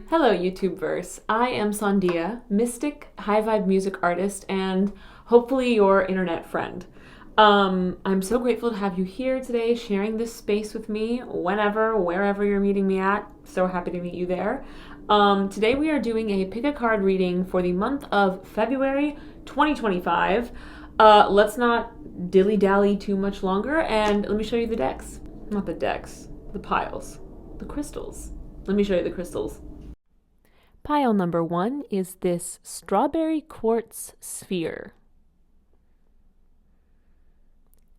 Hello YouTubeverse, I am SAUNDIA, mystic, high vibe music artist, and hopefully your internet friend. I'm so grateful to have you here today sharing this space with me whenever, wherever you're meeting me at. So happy to meet you there. Today we are doing a pick a card reading for the month of February 2025. Let's not dilly-dally too much longer, and let me show you the decks. Not the decks, the piles, the crystals. Let me show you the crystals. Pile number 1 is this strawberry quartz sphere.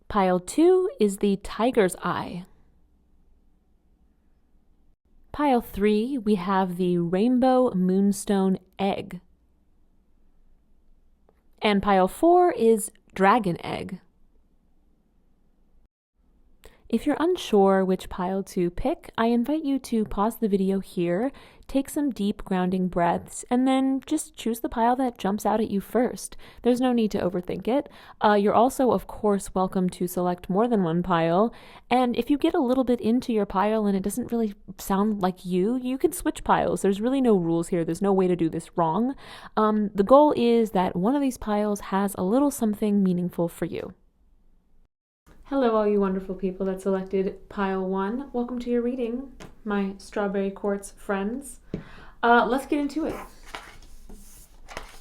Pile 2 is the tiger's eye. Pile 3, we have the rainbow moonstone egg. And pile 4 is dragon egg. If you're unsure which pile to pick, I invite you to pause the video here, take some deep grounding breaths, and then just choose the pile that jumps out at you first. There's no need to overthink it. You're also, of course, welcome to select more than one pile, and if you get a little bit into your pile and it doesn't really sound like you can switch piles. There's really no rules here. There's no way to do this wrong. The goal is that one of these piles has a little something meaningful for you. Hello, all you wonderful people that selected pile 1. Welcome to your reading, my strawberry quartz friends. Let's get into it.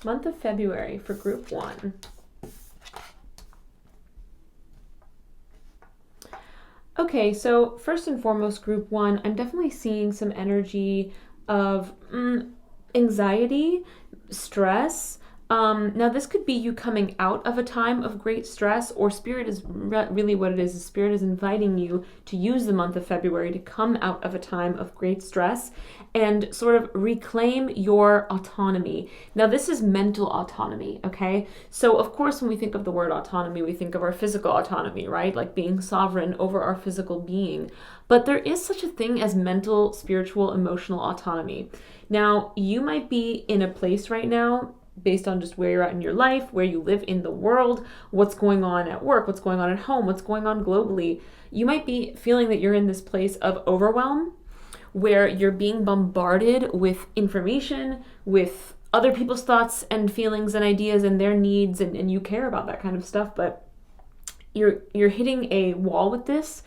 Month of February for group 1. Okay, so first and foremost, group 1, I'm definitely seeing some energy of anxiety, stress. Now this could be you coming out of a time of great stress, or Spirit is really what it is. Spirit is inviting you to use the month of February to come out of a time of great stress and sort of reclaim your autonomy. Now this is mental autonomy, okay? So of course when we think of the word autonomy, we think of our physical autonomy, right? Like being sovereign over our physical being. But there is such a thing as mental, spiritual, emotional autonomy. Now you might be in a place right now based on just where you're at in your life, where you live in the world, what's going on at work, what's going on at home, what's going on globally. You might be feeling that you're in this place of overwhelm where you're being bombarded with information, with other people's thoughts and feelings and ideas and their needs, and you care about that kind of stuff, but you're hitting a wall with this.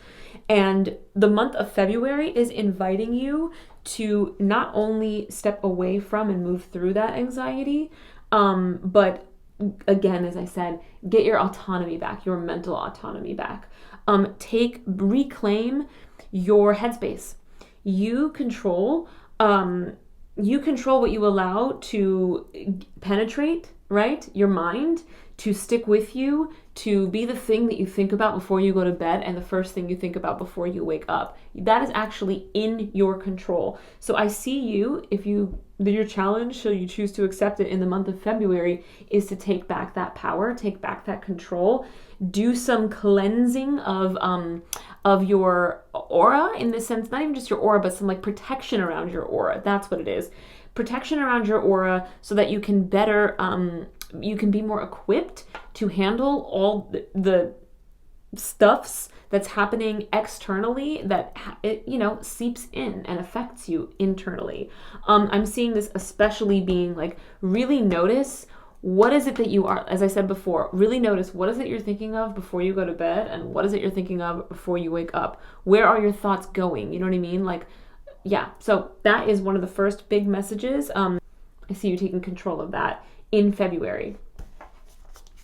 And the month of February is inviting you to not only step away from and move through that anxiety, but again, as I said, get your autonomy back, your mental autonomy back. Reclaim your headspace. You control what you allow to penetrate, right? Your mind, to stick with you, to be the thing that you think about before you go to bed and the first thing you think about before you wake up. That is actually in your control. So I see you, your challenge, so you choose to accept it in the month of February, is to take back that power, take back that control, do some cleansing of your aura, in this sense, not even just your aura, but some like protection around your aura. That's what it is. Protection around your aura so that you can better, you can be more equipped to handle all the stuffs that's happening externally that seeps in and affects you internally. I'm seeing this especially being like, really notice what is it that you are, as I said before, really notice what is it you're thinking of before you go to bed and what is it you're thinking of before you wake up. Where are your thoughts going? You know what I mean? Like, yeah, so that is one of the first big messages. I see you taking control of that in February.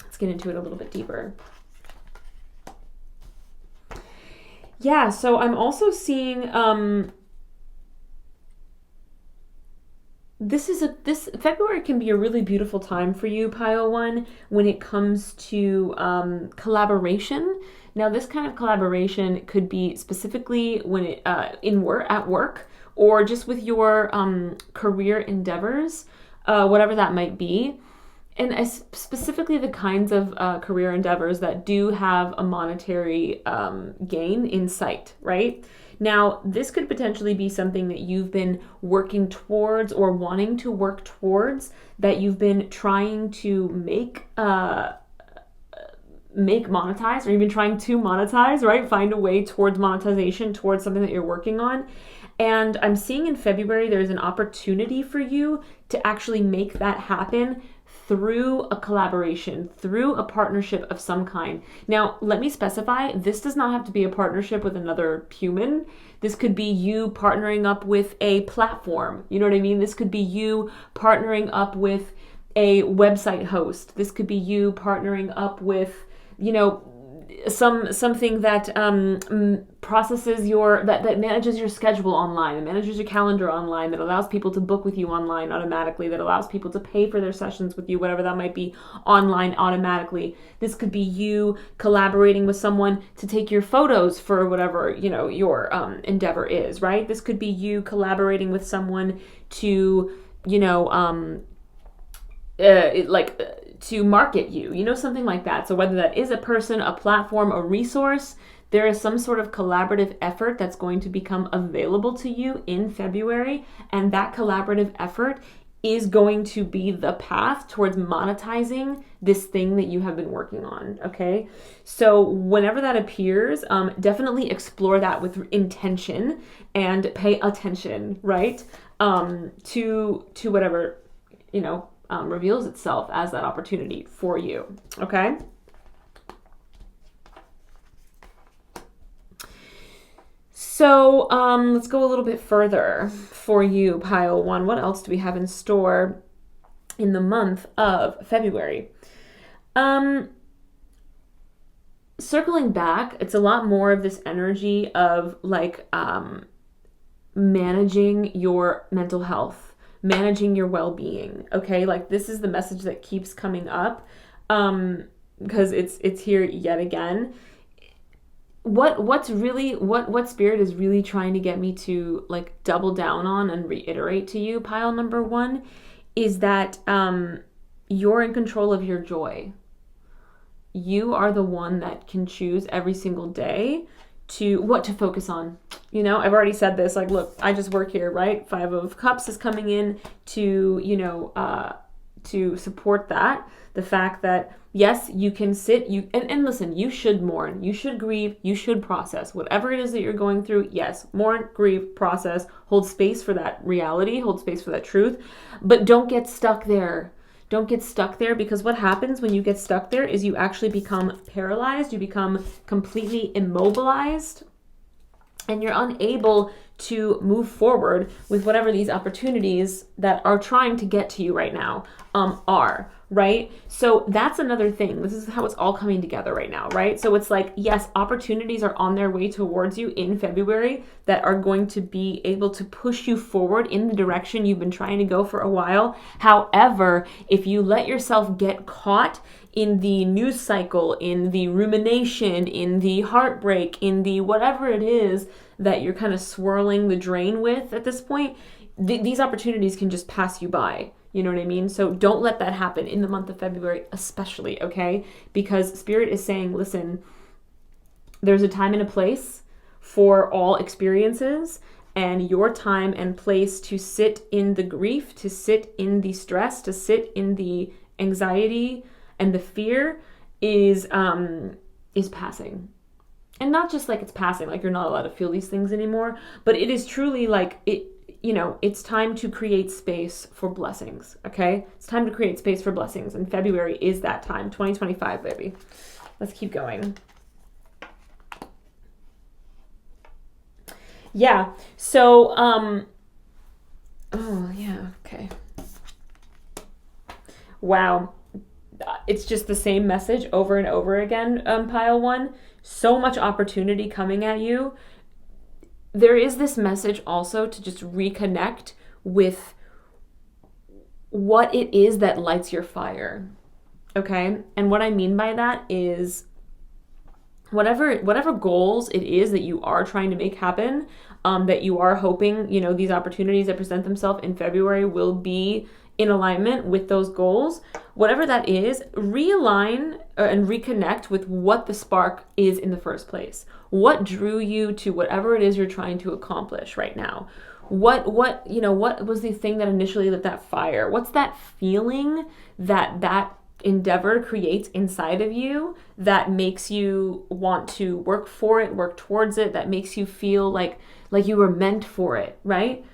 Let's get into it a little bit deeper. Yeah, so I'm also seeing this February can be a really beautiful time for you, pile 1, when it comes to collaboration. Now, this kind of collaboration could be specifically when it at work, or just with your career endeavors, whatever that might be. And specifically the kinds of career endeavors that do have a monetary gain in sight, right? Now, this could potentially be something that you've been working towards or wanting to work towards, that you've been trying to make make monetize, or even trying to monetize, right? Find a way towards monetization, towards something that you're working on. And I'm seeing in February there's an opportunity for you to actually make that happen through a collaboration, through a partnership of some kind. Now, let me specify, this does not have to be a partnership with another human. This could be you partnering up with a platform. You know what I mean? This could be you partnering up with a website host. This could be you partnering up with, you know, something that processes that manages your schedule online, that manages your calendar online, that allows people to book with you online automatically, that allows people to pay for their sessions with you, whatever that might be, online automatically. This could be you collaborating with someone to take your photos for whatever, you know, your endeavor is, right? This could be you collaborating with someone to, you know, to market you, you know, something like that. So whether that is a person, a platform, a resource, there is some sort of collaborative effort that's going to become available to you in February. And that collaborative effort is going to be the path towards monetizing this thing that you have been working on, okay? So whenever that appears, definitely explore that with intention and pay attention, right? To whatever, you know, reveals itself as that opportunity for you, okay? So let's go a little bit further for you, pile one. What else do we have in store in the month of February? Circling back, it's a lot more of this energy of like managing your mental health, managing your well-being, okay? Like this is the message that keeps coming up because it's here yet again. What Spirit is really trying to get me to like double down on and reiterate to you, pile number one, is that you're in control of your joy. You are the one that can choose every single day to what to focus on. You know, I've already said this, like, look, I just work here, right? 5 of Cups is coming in to, you know, to support that. The fact that, yes, you can sit, and listen, you should mourn, you should grieve, you should process. Whatever it is that you're going through, yes, mourn, grieve, process, hold space for that reality, hold space for that truth, but don't get stuck there. Don't get stuck there, because what happens when you get stuck there is you actually become paralyzed, you become completely immobilized, and you're unable to move forward with whatever these opportunities that are trying to get to you right now are, right? So that's another thing. This is how it's all coming together right now, right? So it's like, yes, opportunities are on their way towards you in February that are going to be able to push you forward in the direction you've been trying to go for a while. However, if you let yourself get caught in the news cycle, in the rumination, in the heartbreak, in the whatever it is that you're kind of swirling the drain with at this point, these opportunities can just pass you by. You know what I mean? So don't let that happen in the month of February, especially, okay? Because Spirit is saying, listen, there's a time and a place for all experiences, and your time and place to sit in the grief, to sit in the stress, to sit in the anxiety and the fear is passing. And not just like it's passing, like you're not allowed to feel these things anymore, but it is truly like it, you know, it's time to create space for blessings, okay? It's time to create space for blessings, and February is that time, 2025, baby. Let's keep going. Yeah, so, oh, yeah, okay. Wow. It's just the same message over and over again, pile one. So much opportunity coming at you. There is this message also to just reconnect with what it is that lights your fire, okay? And what I mean by that is whatever goals it is that you are trying to make happen, that you are hoping, you know, these opportunities that present themselves in February will be in alignment with those goals. Whatever that is, realign and reconnect with what the spark is in the first place. What drew you to whatever it is you're trying to accomplish right now? What was the thing that initially lit that fire? What's that feeling that endeavor creates inside of you that makes you want to work for it, work towards it, that makes you feel like you were meant for it, right?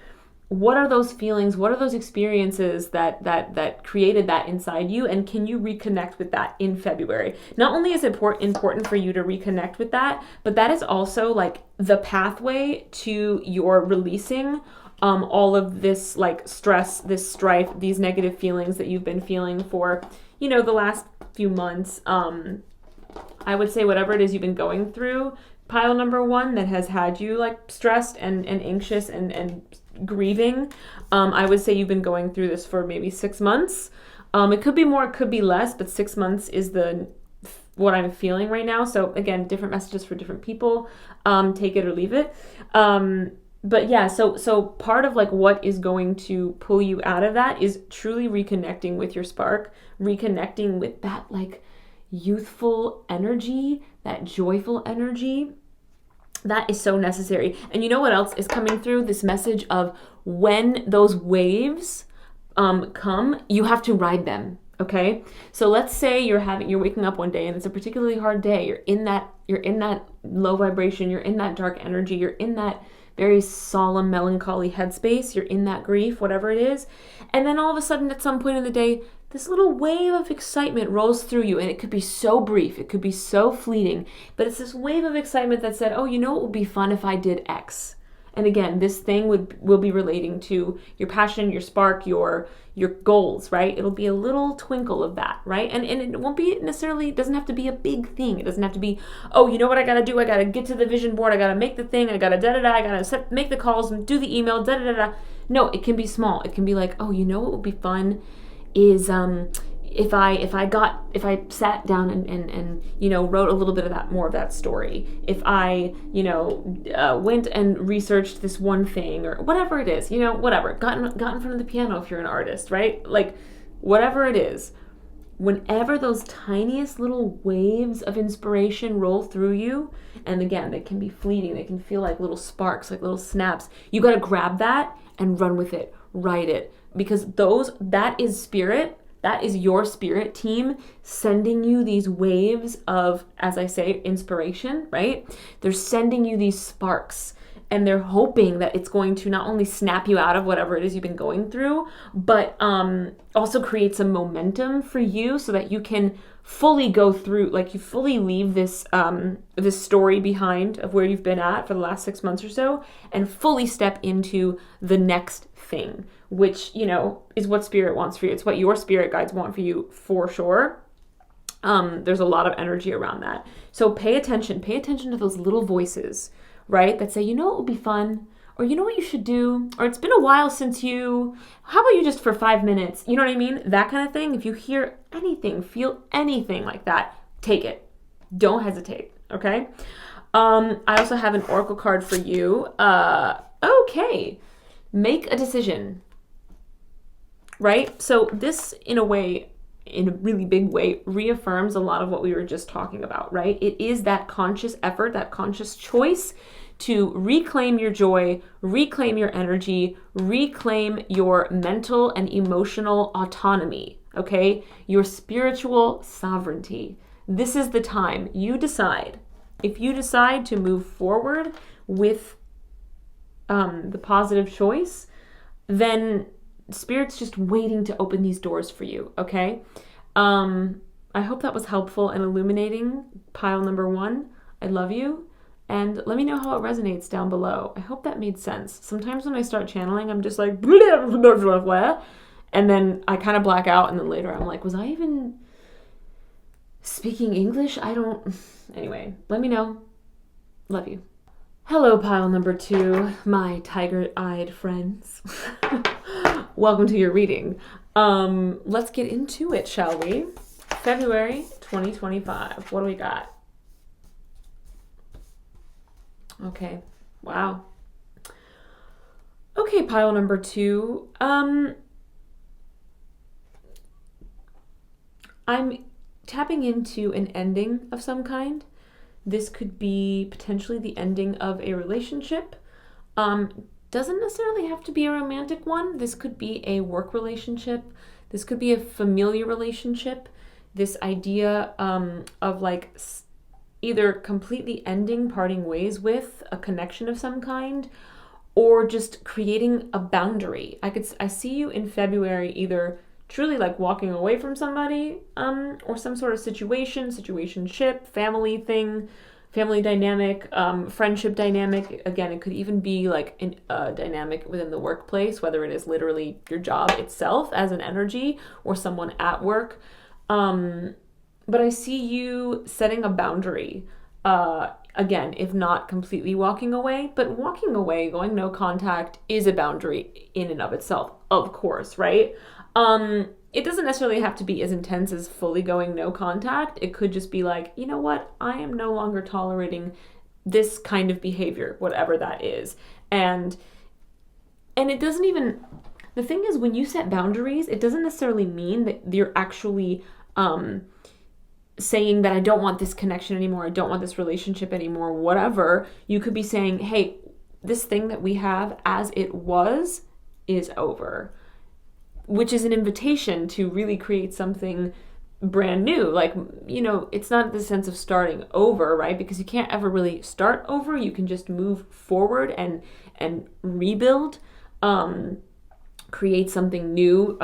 What are those feelings? What are those experiences that created that inside you? And can you reconnect with that in February? Not only is it important for you to reconnect with that, but that is also like the pathway to your releasing all of this like stress, this strife, these negative feelings that you've been feeling for, the last few months. I would say whatever it is you've been going through, pile number one that has had you like stressed and anxious and grieving, I would say you've been going through this for maybe 6 months. It could be more, it could be less, but 6 months is what I'm feeling right now. So again, different messages for different people. Take it or leave it. But yeah, so part of like what is going to pull you out of that is truly reconnecting with your spark, reconnecting with that like youthful energy, that joyful energy. That is so necessary. And you know what else is coming through? This message of when those waves come, you have to ride them. Okay? So let's say you're waking up one day and it's a particularly hard day. You're in that low vibration, you're in that dark energy, you're in that very solemn, melancholy headspace, you're in that grief, whatever it is. And then all of a sudden at some point in the day, this little wave of excitement rolls through you, and it could be so brief, it could be so fleeting, but it's this wave of excitement that said, oh, what would be fun if I did X? And again, this thing will be relating to your passion, your spark, your goals, right? It'll be a little twinkle of that, right? And it won't be necessarily, it doesn't have to be a big thing. It doesn't have to be, oh, you know what I gotta do? I gotta get to the vision board, I gotta make the thing, I gotta da-da-da, I gotta make the calls, do the email, da-da-da-da. No, it can be small. It can be like, oh, what would be fun is if I sat down and wrote a little bit of that, more of that story, if I went and researched this one thing or whatever it is, whatever, got in front of the piano if you're an artist, right? Like whatever it is, whenever those tiniest little waves of inspiration roll through you, and again, they can be fleeting, they can feel like little sparks, like little snaps, you got to grab that and run with it, ride it, because that is spirit. That is your spirit team sending you these waves of, as I say, inspiration, right? They're sending you these sparks, and they're hoping that it's going to not only snap you out of whatever it is you've been going through, but also create some momentum for you so that you can fully go through, like you fully leave this story behind of where you've been at for the last 6 months or so, and fully step into the next thing, which, is what spirit wants for you. It's what your spirit guides want for you for sure. There's a lot of energy around that. So pay attention to those little voices, right? That say, it would be fun, or what you should do, or it's been a while since how about you just for 5 minutes? You know what I mean? That kind of thing. If you hear anything, feel anything like that, take it. Don't hesitate, okay? I also have an oracle card for you. Okay. Make a decision, right? So this, in a really big way, reaffirms a lot of what we were just talking about, right? It is that conscious effort, that conscious choice to reclaim your joy, reclaim your energy, reclaim your mental and emotional autonomy, okay? Your spiritual sovereignty. This is the time you decide. If you decide to move forward with the positive choice, then Spirit's just waiting to open these doors for you, okay? I hope that was helpful and illuminating, pile number one. I love you. And let me know how it resonates down below. I hope that made sense. Sometimes when I start channeling, I'm just like, blah, blah, blah, blah, and then I kind of black out, and then later I'm like, was I even speaking English? Anyway, let me know. Love you. Hello, pile number two, my tiger-eyed friends. Welcome to your reading. Let's get into it, shall we? February 2025. What do we got? Okay. Wow. Okay, pile number two. I'm tapping into an ending of some kind. This could be potentially the ending of a relationship. Doesn't necessarily have to be a romantic one. This could be a work relationship. This could be a familiar relationship. this idea of like either completely ending, parting ways with a connection of some kind, or just creating a boundary. I see you in February either truly like walking away from somebody, or some sort of situationship, family thing, family dynamic, friendship dynamic. Again, it could even be like a dynamic within the workplace, whether it is literally your job itself as an energy or someone at work. But I see you setting a boundary. Again, if not completely walking away, but walking away, going no contact is a boundary in and of itself, of course, right? It doesn't necessarily have to be as intense as fully going no contact. It could just be like, you know what? I am no longer tolerating this kind of behavior, whatever that is. And it doesn't even, the thing is, when you set boundaries, it doesn't necessarily mean that you're actually saying that I don't want this connection anymore, I don't want this relationship anymore, whatever. You could be saying, hey, this thing that we have as it was is over, which is an invitation to really create something brand new. Like, you know, it's not the sense of starting over, right? Because you can't ever really start over. You can just move forward and rebuild, create something new,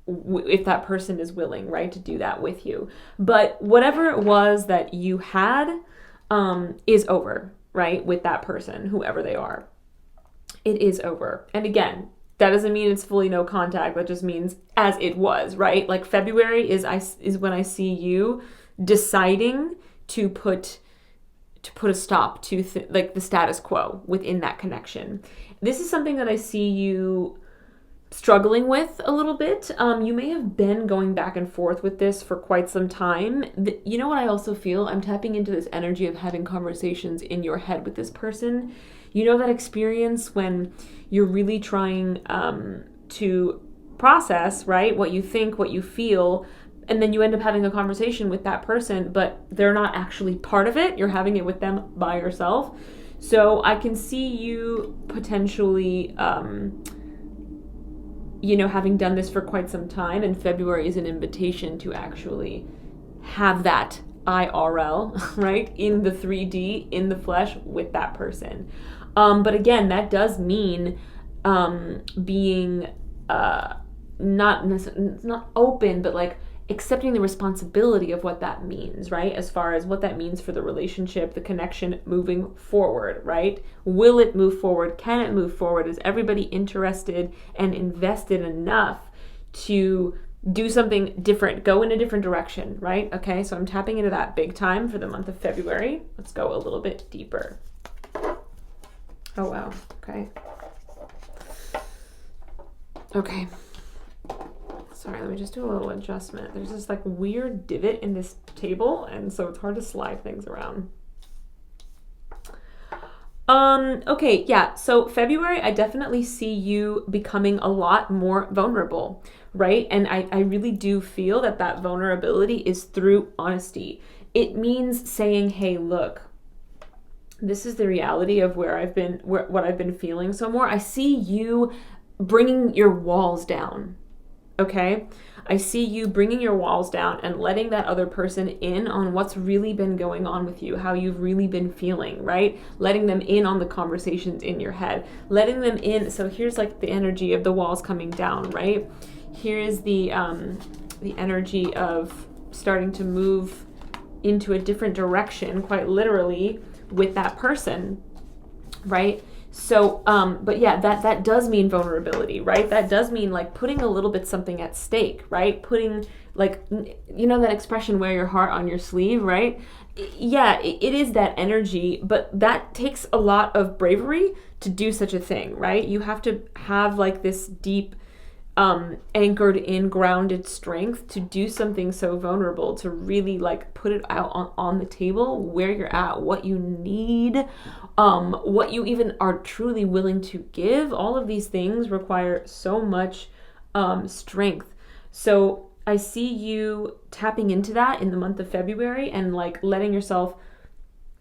if that person is willing, right, to do that with you. But whatever it was that you had is over, right, with that person, whoever they are. It is over. And again, that doesn't mean it's fully no contact. That just means as it was, right? Like February is when I see you deciding to put a stop to like the status quo within that connection. This is something that I see you struggling with a little bit. You may have been going back and forth with this for quite some time. You know what I also feel? I'm tapping into this energy of having conversations in your head with this person. You know that experience when you're really trying to process, right, what you think, what you feel, and then you end up having a conversation with that person, but they're not actually part of it. You're having it with them by yourself. So I can see you potentially having done this for quite some time, and February is an invitation to actually have that IRL, right, in the 3D, in the flesh with that person. But again, that does mean being not open, but like accepting the responsibility of what that means, right? As far as what that means for the relationship, the connection moving forward, right? Will it move forward? Can it move forward? Is everybody interested and invested enough to do something different, go in a different direction, right? Okay, so I'm tapping into that big time for the month of February. Let's go a little bit deeper. Oh, wow. Okay. Sorry, let me just do a little adjustment. There's this like weird divot in this table, and so it's hard to slide things around. Okay, yeah, so February, I definitely see you becoming a lot more vulnerable, right? And I really do feel that vulnerability is through honesty. It means saying, hey, look, this is the reality of what I've been feeling. So more, I see you bringing your walls down. Okay, I see you bringing your walls down and letting that other person in on what's really been going on with you, how you've really been feeling, right? Letting them in on the conversations in your head, letting them in. So here's like the energy of the walls coming down, right? Here's the energy of starting to move into a different direction, quite literally, with that person, right? So, but yeah, that does mean vulnerability, right? That does mean like putting a little bit something at stake, right? Putting like, you know, that expression, wear your heart on your sleeve, right? Yeah, it is that energy, but that takes a lot of bravery to do such a thing, right? You have to have like this deep, anchored in, grounded strength to do something so vulnerable, to really like put it out on the table, where you're at, what you need, what you even are truly willing to give. All of these things require so much strength. So I see you tapping into that in the month of February and like letting yourself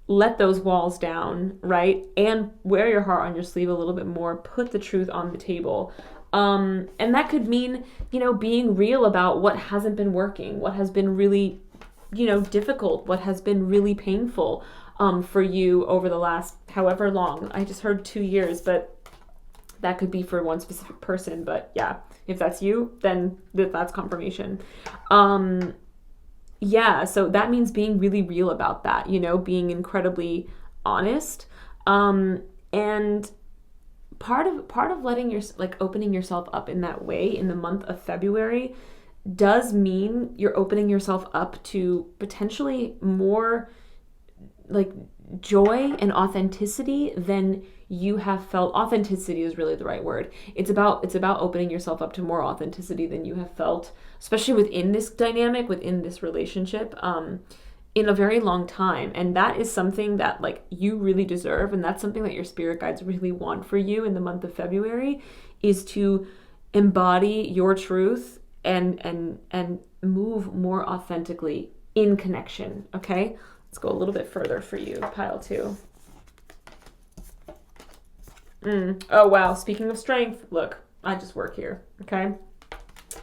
let those walls down, right? And wear your heart on your sleeve a little bit more, put the truth on the table. And that could mean, being real about what hasn't been working, what has been really, difficult, what has been really painful for you over the last however long. I just heard 2 years, but that could be for one specific person. But yeah, if that's you, then that's confirmation. Yeah, so that means being really real about that, being incredibly honest. And part of letting opening yourself up in that way in the month of February does mean you're opening yourself up to potentially more like joy and authenticity than you have felt. Authenticity is really the right word. It's about opening yourself up to more authenticity than you have felt, especially within this dynamic, within this relationship, in a very long time. And that is something that you really deserve, and that's something that your spirit guides really want for you in the month of February, is to embody your truth and move more authentically in connection. Okay, let's go a little bit further for you, pile 2. Oh wow, speaking of strength, look, I just work here. Okay,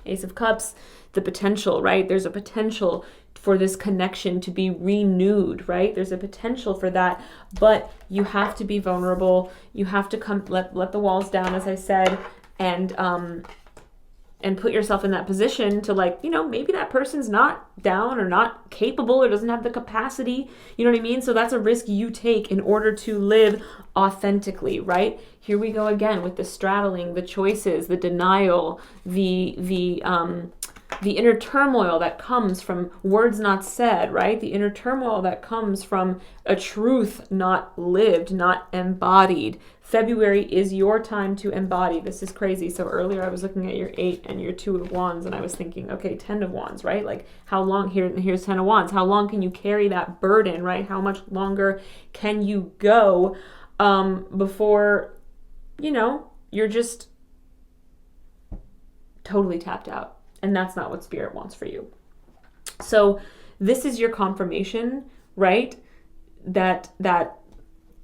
Ace of Cups, the potential, right? There's a potential for this connection to be renewed, right? There's a potential for that, but you have to be vulnerable. You have to come, let the walls down, as I said, and put yourself in that position to maybe that person's not down or not capable or doesn't have the capacity, you know what I mean? So that's a risk you take in order to live authentically, right? Here we go again with the straddling, the choices, the denial, the inner turmoil that comes from words not said, right? The inner turmoil that comes from a truth not lived, not embodied. February is your time to embody. This is crazy. So earlier I was looking at your 8 and your 2 of Wands, and I was thinking, okay, 10 of Wands, right? How long, here's 10 of Wands. How long can you carry that burden, right? How much longer can you go before, you're just totally tapped out? And that's not what Spirit wants for you. So this is your confirmation, right? That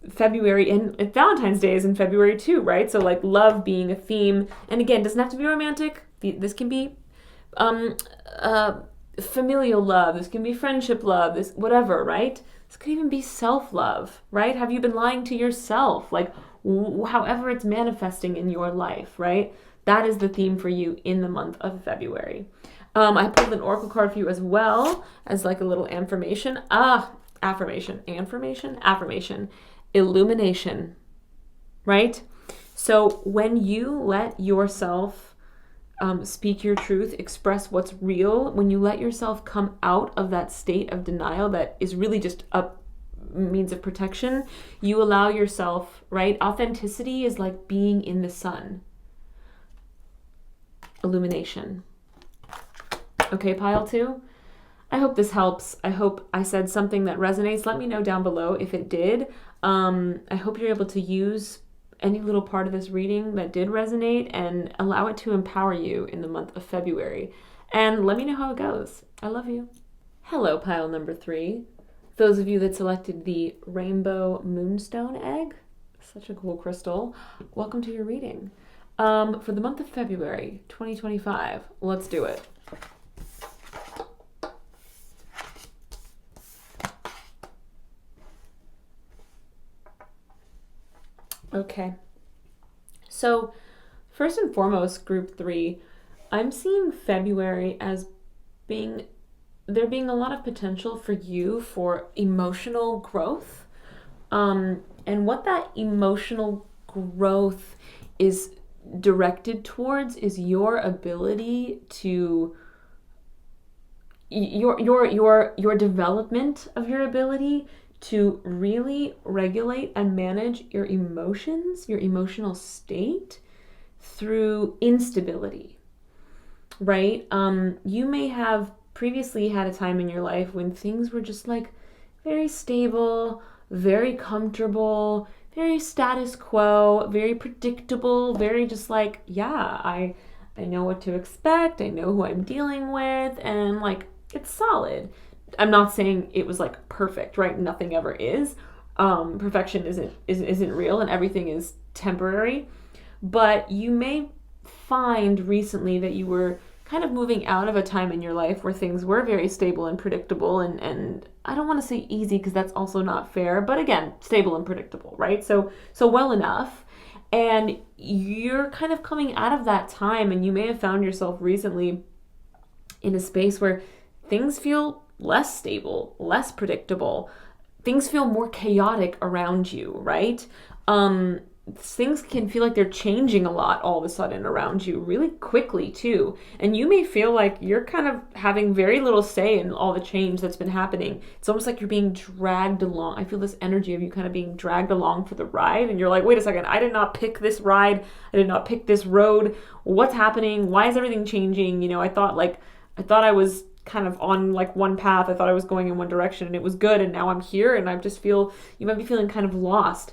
February, and Valentine's Day is in February too, right? So love being a theme. And again, doesn't have to be romantic. This can be familial love. This can be friendship love. This whatever, right? This could even be self-love, right? Have you been lying to yourself? However it's manifesting in your life, right? That is the theme for you in the month of February. I pulled an oracle card for you as well as a little affirmation. Affirmation. Illumination, right? So when you let yourself speak your truth, express what's real, when you let yourself come out of that state of denial that is really just a means of protection, you allow yourself, right? Authenticity is like being in the sun. Illumination. Okay, pile 2? I hope this helps. I hope I said something that resonates. Let me know down below if it did. I hope you're able to use any little part of this reading that did resonate and allow it to empower you in the month of February. And let me know how it goes. I love you. Hello, pile number 3. Those of you that selected the rainbow moonstone egg, such a cool crystal, welcome to your reading. For the month of February 2025, let's do it. Okay, so first and foremost, group 3, I'm seeing February as there being a lot of potential for you for emotional growth. And what that emotional growth is directed towards is your ability to your development of your ability to really regulate and manage your emotions, your emotional state through instability, right? You may have previously had a time in your life when things were just very stable, very comfortable, very status quo, very predictable, very just I know what to expect, I know who I'm dealing with, and it's solid. I'm not saying it was perfect, right? Nothing ever is. Perfection isn't real, and everything is temporary. But you may find recently that you were kind of moving out of a time in your life where things were very stable and predictable, and I don't want to say easy because that's also not fair, but again, stable and predictable, right? So well enough. And you're kind of coming out of that time, and you may have found yourself recently in a space where things feel less stable, less predictable. Things feel more chaotic around you, right? Things can feel like they're changing a lot all of a sudden around you really quickly too. And you may feel like you're kind of having very little say in all the change that's been happening. It's almost like you're being dragged along. I feel this energy of you kind of being dragged along for the ride. And you're like, wait a second, I did not pick this ride. I did not pick this road. What's happening? Why is everything changing? I thought I was kind of on like one path. I thought I was going in one direction and it was good. And now I'm here and I just feel, you might be feeling kind of lost.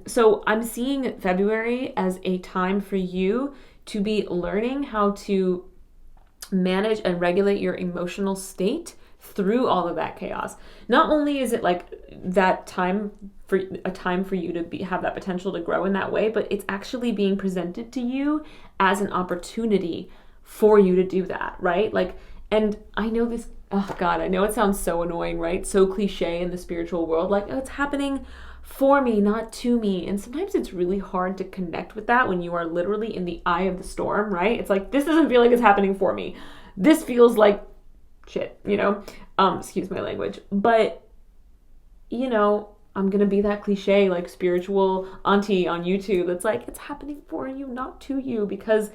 So I'm seeing February as a time for you to be learning how to manage and regulate your emotional state through all of that chaos. Not only is it like that time for you to have that potential to grow in that way, but it's actually being presented to you as an opportunity for you to do that, right? Like, and I know this, oh God, I know it sounds so annoying, right? So cliche in the spiritual world, like, oh, it's happening for me, not to me. And sometimes it's really hard to connect with that when you are literally in the eye of the storm, right? It's like, this doesn't feel like it's happening for me. This feels like shit, excuse my language. But, I'm going to be that cliche, like spiritual auntie on YouTube that's like, it's happening for you, not to you, because,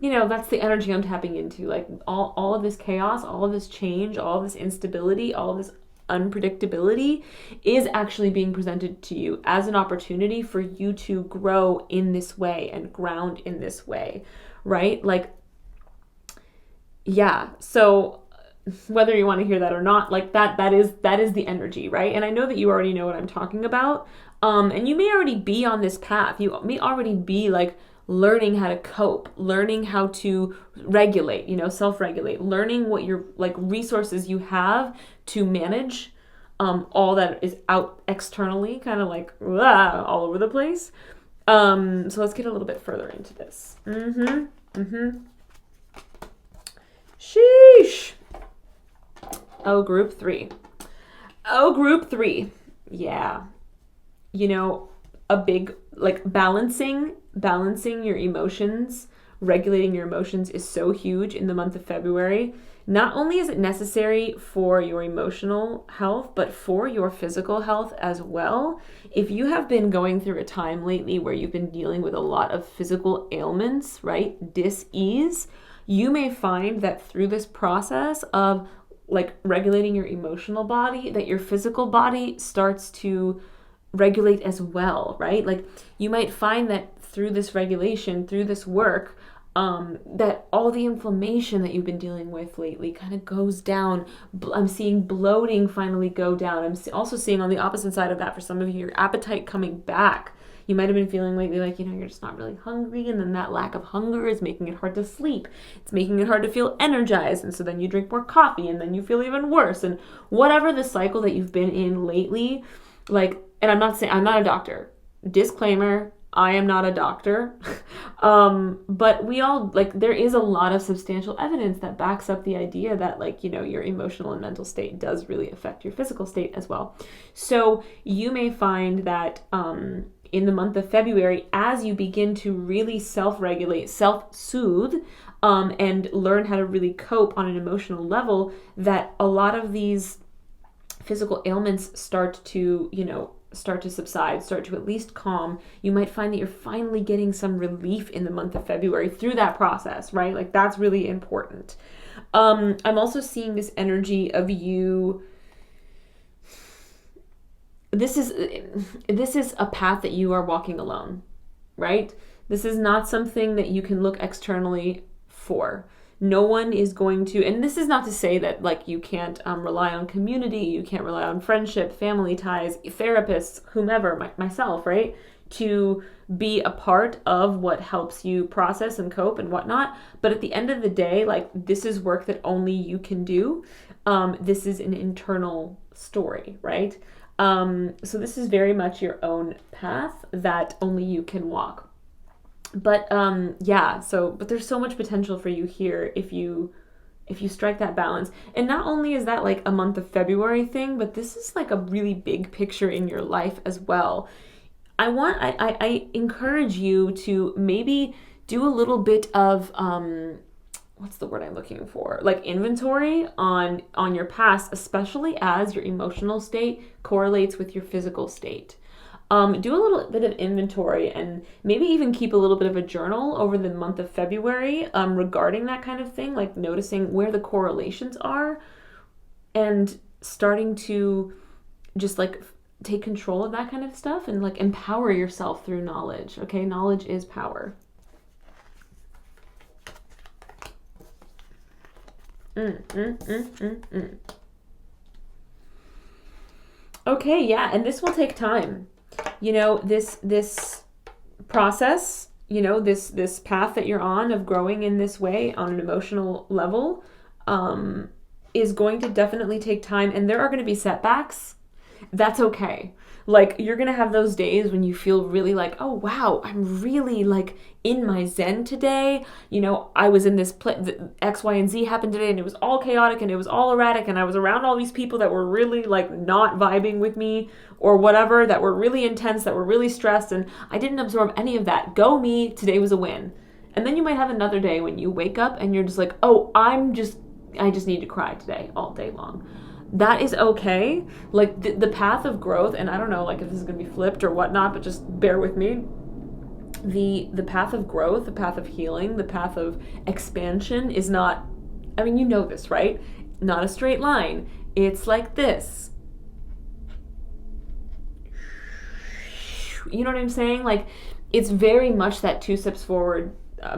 that's the energy I'm tapping into. Like all of this chaos, all of this change, all of this instability, all of this unpredictability is actually being presented to you as an opportunity for you to grow in this way and ground in this way, right? Like, yeah. So whether you want to hear that or not, like that is the energy, right? And I know that you already know what I'm talking about. And you may already be on this path. You may already be like learning how to cope, learning how to regulate, self-regulate, learning what your like resources you have to manage all that is out externally, kind of like all over the place. So let's get a little bit further into this. Sheesh. Oh, group three. Yeah. A big, like balancing your emotions, regulating your emotions is so huge in the month of February. Not only is it necessary for your emotional health, but for your physical health as well. If you have been going through a time lately where you've been dealing with a lot of physical ailments, right? Dis-ease, you may find that through this process of like regulating your emotional body, that your physical body starts to regulate as well, right? Like you might find that through this regulation, through this work, that all the inflammation that you've been dealing with lately kind of goes down. I'm seeing bloating finally go down. I'm also seeing on the opposite side of that for some of you, your appetite coming back. You might have been feeling lately like, you're just not really hungry, and then that lack of hunger is making it hard to sleep. It's making it hard to feel energized, and so then you drink more coffee, and then you feel even worse. And whatever the cycle that you've been in lately, like, and I'm not not a doctor. Disclaimer, I am not a doctor. But we all, like, there is a lot of substantial evidence that backs up the idea that, like, your emotional and mental state does really affect your physical state as well. So you may find that in the month of February, as you begin to really self-regulate, self-soothe, and learn how to really cope on an emotional level, that a lot of these physical ailments start to subside, start to at least calm. You might find that you're finally getting some relief in the month of February through that process, right? Like that's really important. I'm also seeing this energy of you. This is a path that you are walking alone, right? This is not something that you can look externally for. No one is going to, and this is not to say that like you can't rely on community, you can't rely on friendship, family ties, therapists, whomever, myself, right? To be a part of what helps you process and cope and whatnot. But at the end of the day, like this is work that only you can do. This is an internal story, right? So this is very much your own path that only you can walk. But yeah, but there's so much potential for you here if you strike that balance. And not only is that like a month of February thing, but this is like a really big picture in your life as well. I encourage you to maybe do a little bit of what's the word I'm looking for? Like inventory on your past, especially as your emotional state correlates with your physical state. Do a little bit of inventory and maybe even keep a little bit of a journal over the month of February regarding that kind of thing, like noticing where the correlations are and starting to just like take control of that kind of stuff and like empower yourself through knowledge. Okay, knowledge is power. Okay, yeah, and this will take time. This process, this path that you're on of growing in this way on an emotional level, is going to definitely take time, and there are going to be setbacks. That's okay. Like, you're going to have those days when you feel really like, oh, wow, I'm really like in my zen today. I was in this X, Y, and Z happened today and it was all chaotic and it was all erratic and I was around all these people that were really like not vibing with me or whatever, that were really intense, that were really stressed, and I didn't absorb any of that. Go me, today was a win. And then you might have another day when you wake up and you're just like, oh, I just need to cry today all day long. That is okay. Like the path of growth, and I don't know like if this is going to be flipped or whatnot, but just bear with me. The path of growth, the path of healing, the path of expansion is not, I mean, you know this, right? Not a straight line. It's like this. You know what I'm saying? Like, it's very much that 2 steps forward,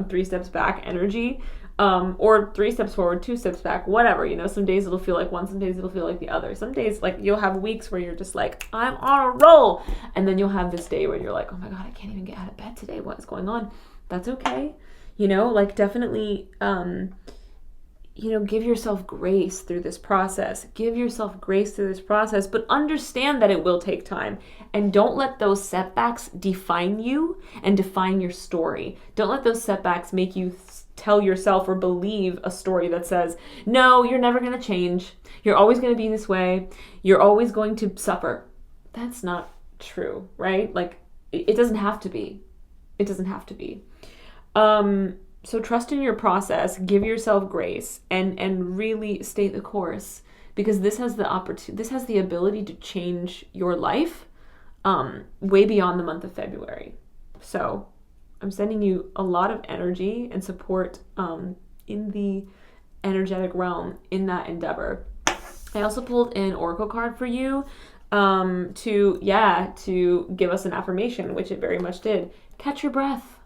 3 steps back energy. Or 3 steps forward, 2 steps back, whatever. Some days it'll feel like one, some days it'll feel like the other. Some days, like, you'll have weeks where you're just like, I'm on a roll. And then you'll have this day where you're like, oh my God, I can't even get out of bed today. What is going on? That's okay. Like, definitely, give yourself grace through this process. Give yourself grace through this process, but understand that it will take time. And don't let those setbacks define you and define your story. Don't let those setbacks make you tell yourself or believe a story that says, no, you're never going to change. You're always going to be this way. You're always going to suffer. That's not true, right? Like, it doesn't have to be. It doesn't have to be. So trust in your process, give yourself grace, and really stay the course, because this has the ability to change your life way beyond the month of February. So I'm sending you a lot of energy and support in the energetic realm in that endeavor. I also pulled an oracle card for you to give us an affirmation, which it very much did. Catch your breath,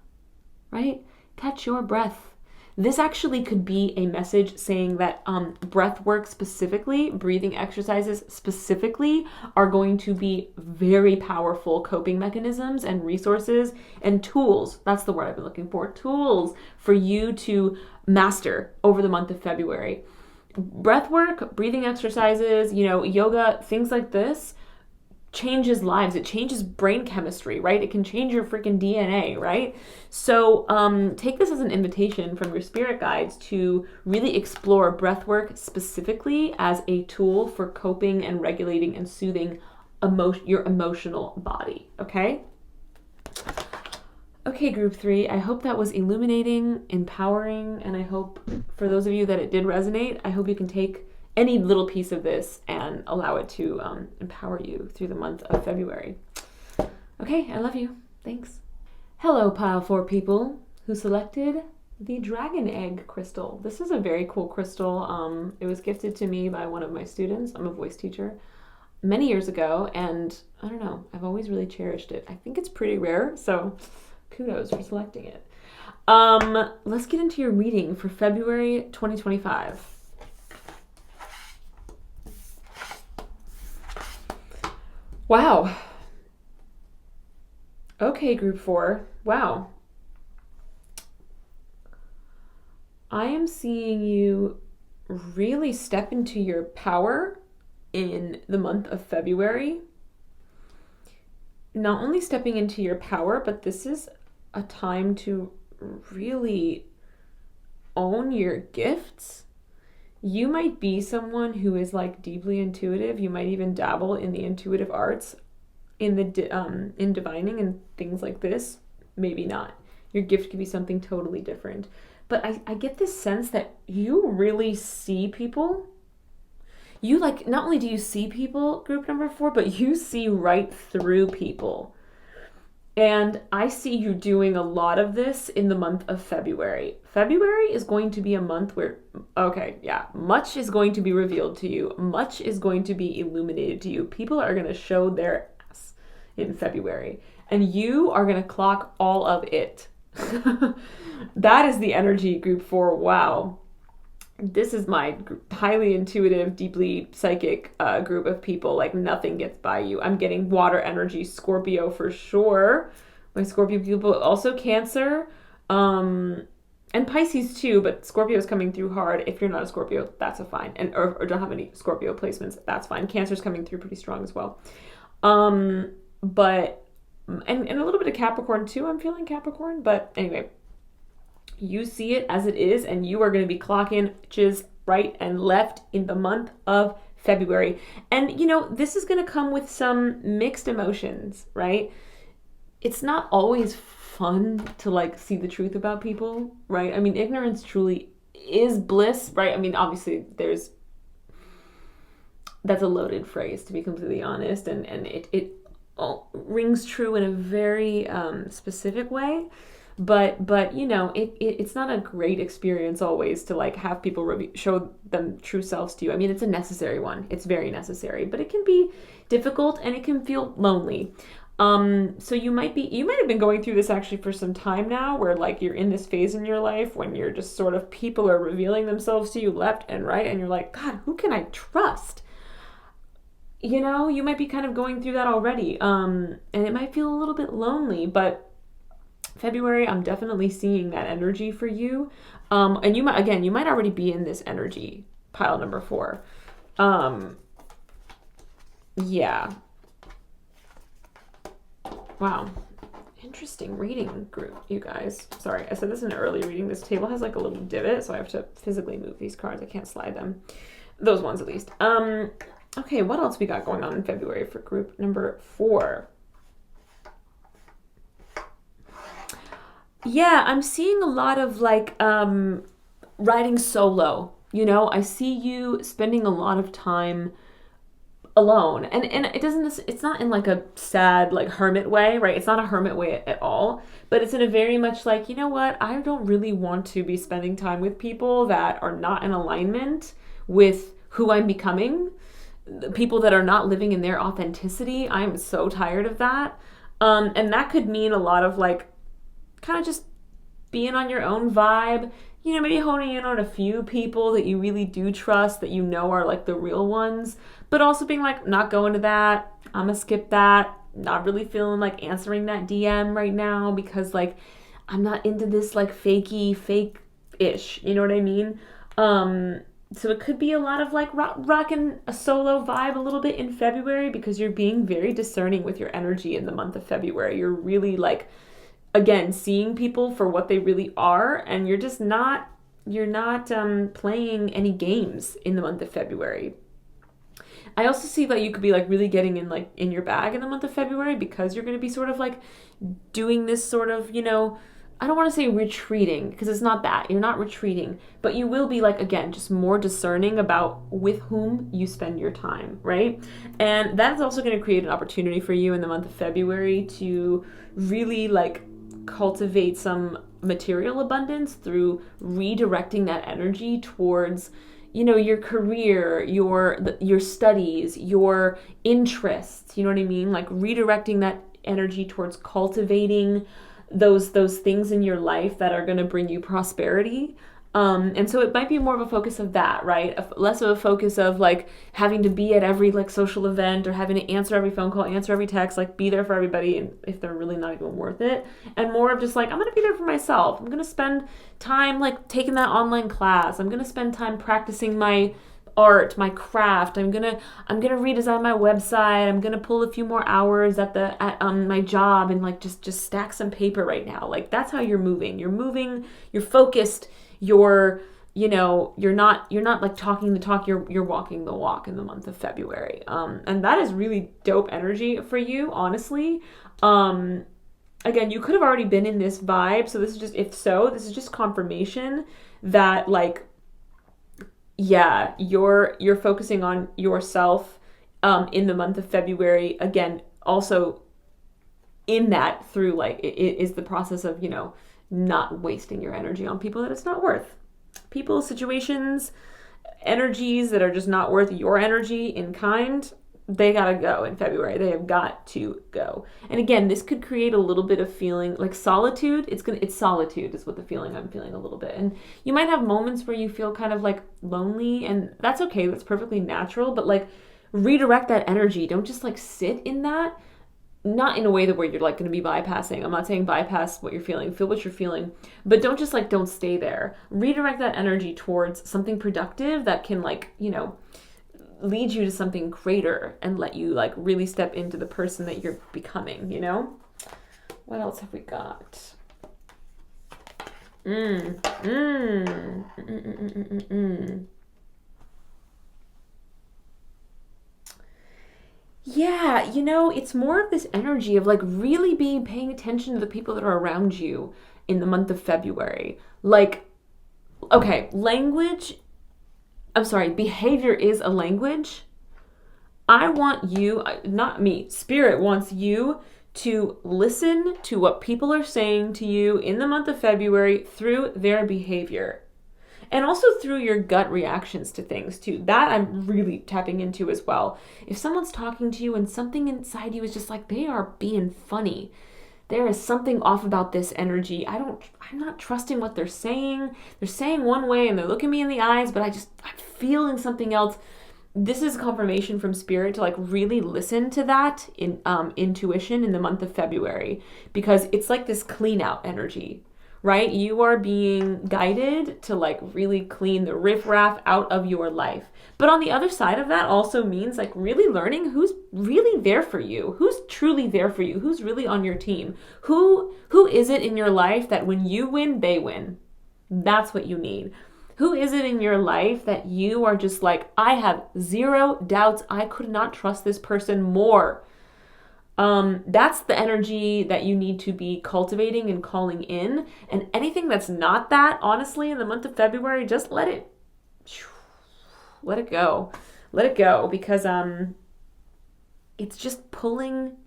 right? Catch your breath. This actually could be a message saying that breath work specifically, breathing exercises specifically, are going to be very powerful coping mechanisms and resources and tools. That's the word I've been looking for. Tools for you to master over the month of February. Breath work, breathing exercises, yoga, things like this changes lives. It changes brain chemistry, right? It can change your freaking DNA, right? So take this as an invitation from your spirit guides to really explore breath work specifically as a tool for coping and regulating and soothing your emotional body, okay? Okay, group 3, I hope that was illuminating, empowering, and I hope for those of you that it did resonate, I hope you can take any little piece of this and allow it to empower you through the month of February. Okay, I love you. Thanks. Hello, Pile 4 people who selected the dragon egg crystal. This is a very cool crystal. It was gifted to me by one of my students. I'm a voice teacher many years ago, and I don't know, I've always really cherished it. I think it's pretty rare, so kudos for selecting it. Let's get into your reading for February 2025. Wow. Okay, group 4. Wow. I am seeing you really step into your power in the month of February. Not only stepping into your power, but this is a time to really own your gifts. You might be someone who is like deeply intuitive. You might even dabble in the intuitive arts, in the in divining and things like this. Maybe not. Your gift could be something totally different. But I get this sense that you really see people. You like, not only do you see people, group number 4, but you see right through people. And I see you doing a lot of this in the month of February. February is going to be a month where, okay, yeah, much is going to be revealed to you. Much is going to be illuminated to you. People are going to show their ass in February. And you are going to clock all of it. That is the energy, group 4. Wow. This is my highly intuitive, deeply psychic group of people. Like, nothing gets by you. I'm getting water energy, Scorpio for sure. My Scorpio people, also Cancer, and Pisces too, but Scorpio is coming through hard. If you're not a Scorpio, that's a fine. And or don't have any Scorpio placements, that's fine. Cancer's coming through pretty strong as well. But and a little bit of Capricorn too. I'm feeling Capricorn, but anyway, you see it as it is, and you are going to be clocking bitches right and left in the month of February. And, you know, this is going to come with some mixed emotions, right? It's not always fun to, like, see the truth about people, right? I mean, ignorance truly is bliss, right? I mean, obviously, that's a loaded phrase, to be completely honest, and it rings true in a very specific way. But you know, it's not a great experience always to like have people show them true selves to you. I mean, it's a necessary one. It's very necessary, but it can be difficult and it can feel lonely. So you might have been going through this actually for some time now, where like you're in this phase in your life when you're just sort of, people are revealing themselves to you left and right, and you're like, God, who can I trust? You know, you might be kind of going through that already. And it might feel a little bit lonely, but February, I'm definitely seeing that energy for you. And you might already be in this energy, pile number 4. Yeah. Wow. Interesting reading group, you guys. Sorry, I said this in an early reading. This table has like a little divot, so I have to physically move these cards. I can't slide them. Those ones at least. Okay, what else we got going on in February for group number 4? Yeah, I'm seeing a lot of like writing solo. You know, I see you spending a lot of time alone. And it's not in like a sad like hermit way, right? It's not a hermit way at all, but it's in a very much like, you know what? I don't really want to be spending time with people that are not in alignment with who I'm becoming. The people that are not living in their authenticity. I'm so tired of that. And that could mean a lot of like kind of just being on your own vibe, you know, maybe honing in on a few people that you really do trust, that you know are like the real ones, but also being like, not going to that, I'm gonna skip that, not really feeling like answering that DM right now because like I'm not into this like fake-ish, you know what I mean? So it could be a lot of like rocking a solo vibe a little bit in February because you're being very discerning with your energy in the month of February. You're really like, again, seeing people for what they really are, and you're not playing any games in the month of February. I also see that you could be like really getting in your bag in the month of February because you're going to be sort of like doing this sort of, you know, I don't want to say retreating because it's not that. You're not retreating, but you will be like, again, just more discerning about with whom you spend your time, right? And that is also going to create an opportunity for you in the month of February to really like cultivate some material abundance through redirecting that energy towards, you know, your career, your studies, your interests, you know what I mean? Like redirecting that energy towards cultivating those things in your life that are going to bring you prosperity. And so it might be more of a focus of that, right? Less of a focus of like having to be at every like social event or having to answer every phone call, answer every text, like be there for everybody and if they're really not even worth it. And more of just like, I'm going to be there for myself. I'm going to spend time like taking that online class. I'm going to spend time practicing my art, my craft. I'm gonna redesign my website. I'm gonna pull a few more hours at my job and like just stack some paper right now. Like that's how you're moving. You're focused, you're not like talking the talk, you're walking the walk in the month of February. And that is really dope energy for you, honestly. Again, you could have already been in this vibe, so this is just confirmation that like, yeah, you're focusing on yourself in the month of February. Again, also in that through like it is the process of, not wasting your energy on people that it's not worth. People, situations, energies that are just not worth your energy in kind, they gotta go in February. They have got to go. And again, this could create a little bit of feeling like solitude. It's solitude is what the feeling I'm feeling a little bit. And you might have moments where you feel kind of like lonely, and that's okay. That's perfectly natural. But like redirect that energy. Don't just like sit in that. Not in a way that where you're like going to be bypassing. I'm not saying bypass what you're feeling. Feel what you're feeling. But don't just like don't stay there. Redirect that energy towards something productive that can like, lead you to something greater and let you like really step into the person that you're becoming, What else have we got? Yeah, it's more of this energy of like really paying attention to the people that are around you in the month of February. Like, okay, behavior is a language. I want you, not me, Spirit wants you to listen to what people are saying to you in the month of February through their behavior. And also through your gut reactions to things too. That I'm really tapping into as well. If someone's talking to you and something inside you is just like, they are being funny. There is something off about this energy. I'm not trusting what they're saying. They're saying one way and they're looking me in the eyes, but I'm feeling something else. This is confirmation from Spirit to like really listen to that in intuition in the month of February, because it's like this clean out energy. Right? You are being guided to like really clean the riffraff out of your life. But on the other side of that also means like really learning who's really there for you, who's truly there for you, who's really on your team, who is it in your life that when you win, they win. That's what you need. Who is it in your life that you are just like, I have zero doubts. I could not trust this person more. That's the energy that you need to be cultivating and calling in. And anything that's not that, honestly, in the month of February, just let it go. Let it go, because it's just pulling,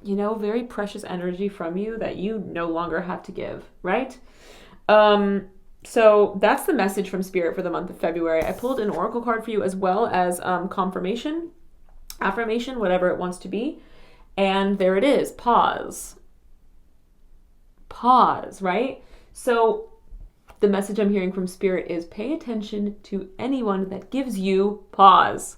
very precious energy from you that you no longer have to give, right? So that's the message from Spirit for the month of February. I pulled an oracle card for you as well as confirmation, affirmation, whatever it wants to be. And there it is. Pause, right? So the message I'm hearing from Spirit is pay attention to anyone that gives you pause.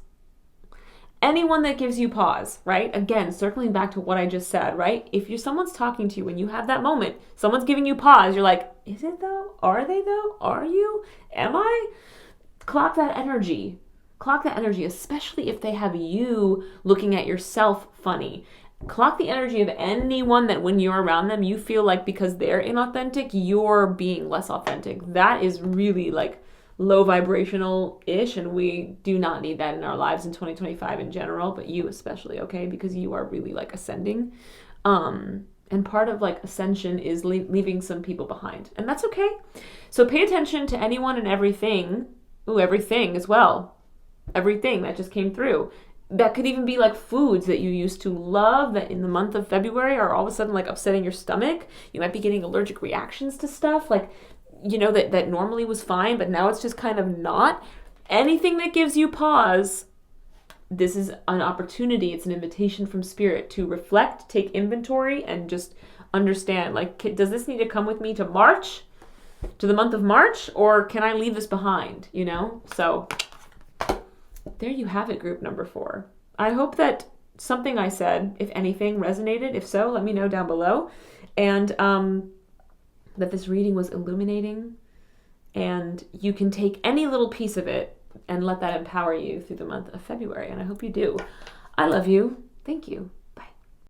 Anyone that gives you pause, right? Again, circling back to what I just said, right? If someone's talking to you and you have that moment, someone's giving you pause, you're like, is it though? Are they though? Are you? Am I? Clock that energy, especially if they have you looking at yourself funny. Clock the energy of anyone that when you're around them, you feel like because they're inauthentic, you're being less authentic. That is really like low vibrational-ish, and we do not need that in our lives in 2025 in general, but you especially, okay? Because you are really like ascending. And part of like ascension is leaving some people behind, and that's okay. So pay attention to anyone and everything. Everything as well. Everything that just came through. That could even be like foods that you used to love that in the month of February are all of a sudden like upsetting your stomach. You might be getting allergic reactions to stuff like, that normally was fine, but now it's just kind of not. Anything that gives you pause, this is an opportunity. It's an invitation from Spirit to reflect, take inventory, and just understand, like, does this need to come with me to March, to the month of March, or can I leave this behind, So there you have it, group number 4. I hope that something I said, if anything, resonated. If so, let me know down below. And that this reading was illuminating, and you can take any little piece of it and let that empower you through the month of February. And I hope you do. I love you. Thank you.